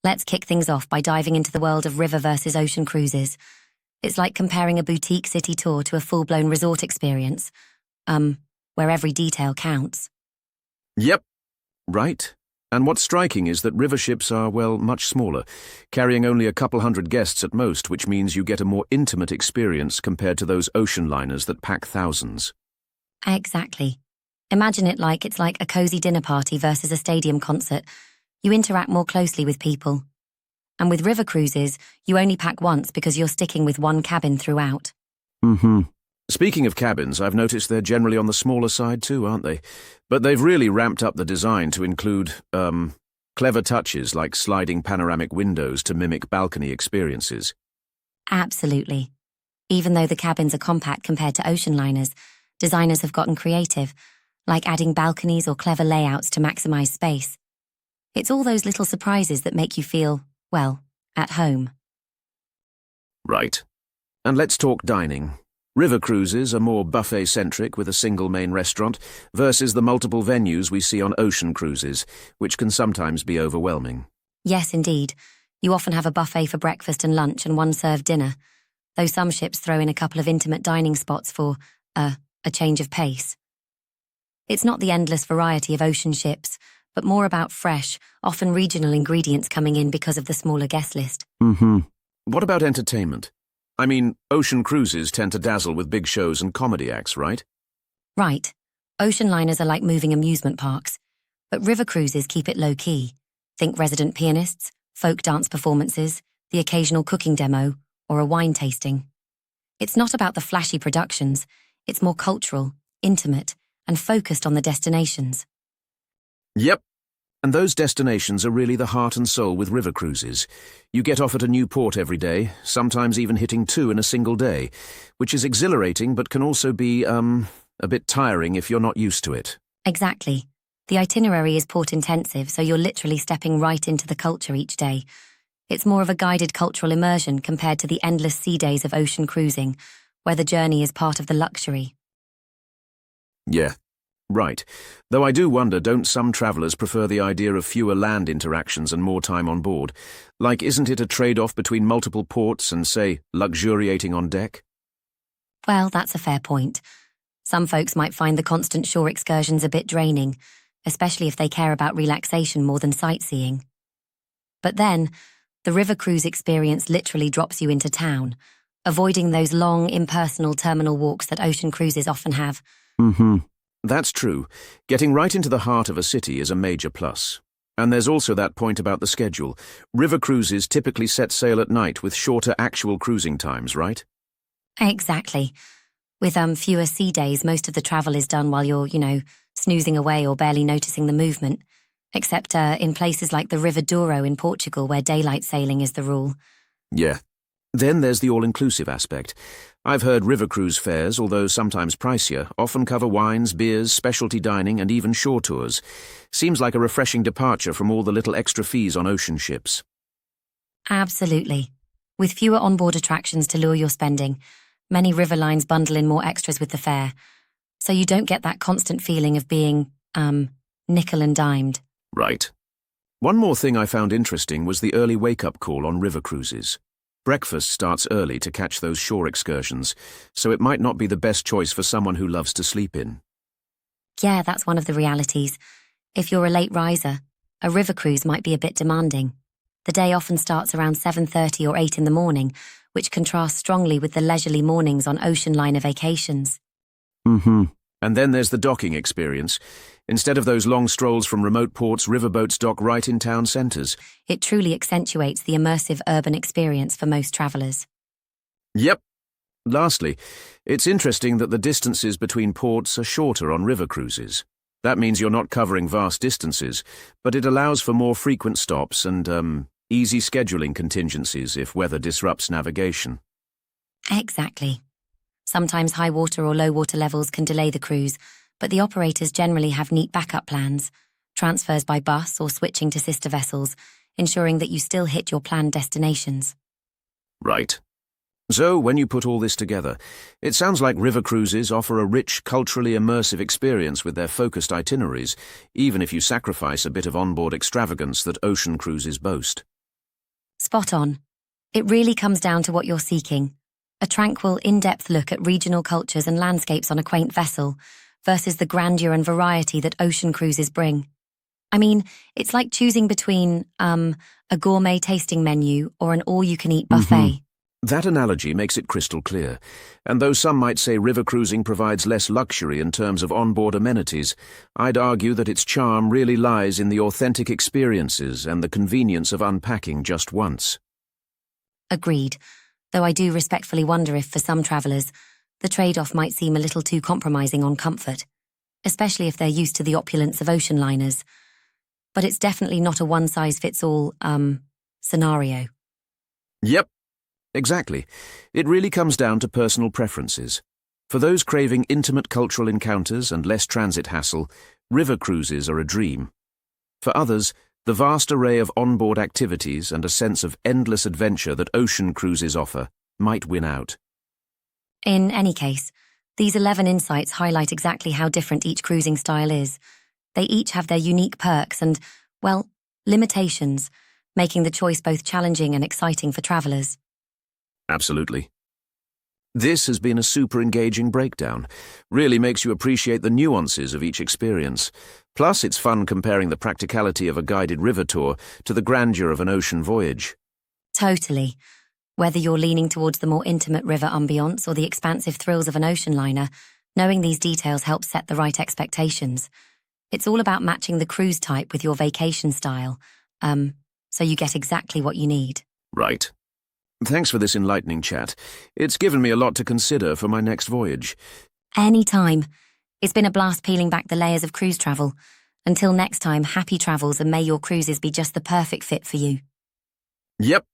Let's kick things off by diving into the world of river versus ocean cruises. It's like comparing a boutique city tour to a full-blown resort experience, where every detail counts. Yep, right. And what's striking is that river ships are, well, much smaller, carrying only a couple hundred guests at most, which means you get a more intimate experience compared to those ocean liners that pack thousands. Exactly. Imagine it's like a cozy dinner party versus a stadium concert. You interact more closely with people. And with river cruises, you only pack once because you're sticking with one cabin throughout. Speaking of cabins, I've noticed they're generally on the smaller side too, aren't they? But they've really ramped up the design to include, clever touches like sliding panoramic windows to mimic balcony experiences. Absolutely. Even though the cabins are compact compared to ocean liners, designers have gotten creative, like adding balconies or clever layouts to maximize space. It's all those little surprises that make you feel, well, at home. Right. And let's talk dining. River cruises are more buffet-centric with a single main restaurant versus the multiple venues we see on ocean cruises, which can sometimes be overwhelming. Yes, indeed. You often have a buffet for breakfast and lunch and one served dinner, though some ships throw in a couple of intimate dining spots for, a change of pace. It's not the endless variety of ocean ships, but more about fresh, often regional ingredients coming in because of the smaller guest list. What about entertainment? I mean, ocean cruises tend to dazzle with big shows and comedy acts, right? Right. Ocean liners are like moving amusement parks, but river cruises keep it low-key. Think resident pianists, folk dance performances, the occasional cooking demo, or a wine tasting. It's not about the flashy productions, it's more cultural, intimate, and focused on the destinations. Yep. And those destinations are really the heart and soul with river cruises. You get off at a new port every day, sometimes even hitting 2 in a single day, which is exhilarating but can also be, a bit tiring if you're not used to it. Exactly. The itinerary is port-intensive, so you're literally stepping right into the culture each day. It's more of a guided cultural immersion compared to the endless sea days of ocean cruising, where the journey is part of the luxury. Yeah. Right. Though I do wonder, don't some travellers prefer the idea of fewer land interactions and more time on board? Like, isn't it a trade-off between multiple ports and, say, luxuriating on deck? Well, that's a fair point. Some folks might find the constant shore excursions a bit draining, especially if they care about relaxation more than sightseeing. But then, the river cruise experience literally drops you into town, avoiding those long, impersonal terminal walks that ocean cruises often have. That's true. Getting right into the heart of a city is a major plus. And there's also that point about the schedule. River cruises typically set sail at night with shorter actual cruising times, right? Exactly. With fewer sea days, most of the travel is done while you're, snoozing away or barely noticing the movement. Except in places like the River Douro in Portugal, where daylight sailing is the rule. Yeah. Then there's the all-inclusive aspect. I've heard river cruise fares, although sometimes pricier, often cover wines, beers, specialty dining, and even shore tours. Seems like a refreshing departure from all the little extra fees on ocean ships. Absolutely. With fewer onboard attractions to lure your spending, many river lines bundle in more extras with the fare, so you don't get that constant feeling of being, nickel and dimed. Right. One more thing I found interesting was the early wake-up call on river cruises. Breakfast starts early to catch those shore excursions, so it might not be the best choice for someone who loves to sleep in. Yeah, that's one of the realities. If you're a late riser, a river cruise might be a bit demanding. The day often starts around 7:30 or 8 in the morning, which contrasts strongly with the leisurely mornings on ocean liner vacations. And then there's the docking experience. Instead of those long strolls from remote ports, riverboats dock right in town centres. It truly accentuates the immersive urban experience for most travellers. Yep. Lastly, it's interesting that the distances between ports are shorter on river cruises. That means you're not covering vast distances, but it allows for more frequent stops and, easy scheduling contingencies if weather disrupts navigation. Exactly. Sometimes high water or low water levels can delay the cruise, but the operators generally have neat backup plans, transfers by bus or switching to sister vessels, ensuring that you still hit your planned destinations. Right. So, when you put all this together, it sounds like river cruises offer a rich, culturally immersive experience with their focused itineraries, even if you sacrifice a bit of onboard extravagance that ocean cruises boast. Spot on. It really comes down to what you're seeking. A tranquil, in-depth look at regional cultures and landscapes on a quaint vessel versus the grandeur and variety that ocean cruises bring. I mean, it's like choosing between, a gourmet tasting menu or an all-you-can-eat buffet. That analogy makes it crystal clear, and though some might say river cruising provides less luxury in terms of onboard amenities, I'd argue that its charm really lies in the authentic experiences and the convenience of unpacking just once. Agreed, though I do respectfully wonder if, for some travellers, the trade-off might seem a little too compromising on comfort, especially if they're used to the opulence of ocean liners. But it's definitely not a one-size-fits-all, scenario. Yep, exactly. It really comes down to personal preferences. For those craving intimate cultural encounters and less transit hassle, river cruises are a dream. For others, the vast array of onboard activities and a sense of endless adventure that ocean cruises offer might win out. In any case, these 11 insights highlight exactly how different each cruising style is. They each have their unique perks and, well, limitations, making the choice both challenging and exciting for travellers. Absolutely. This has been a super engaging breakdown. Really makes you appreciate the nuances of each experience. Plus, it's fun comparing the practicality of a guided river tour to the grandeur of an ocean voyage. Totally. Whether you're leaning towards the more intimate river ambience or the expansive thrills of an ocean liner, knowing these details helps set the right expectations. It's all about matching the cruise type with your vacation style, so you get exactly what you need. Right. Thanks for this enlightening chat. It's given me a lot to consider for my next voyage. Anytime. It's been a blast peeling back the layers of cruise travel. Until next time, happy travels and may your cruises be just the perfect fit for you. Yep.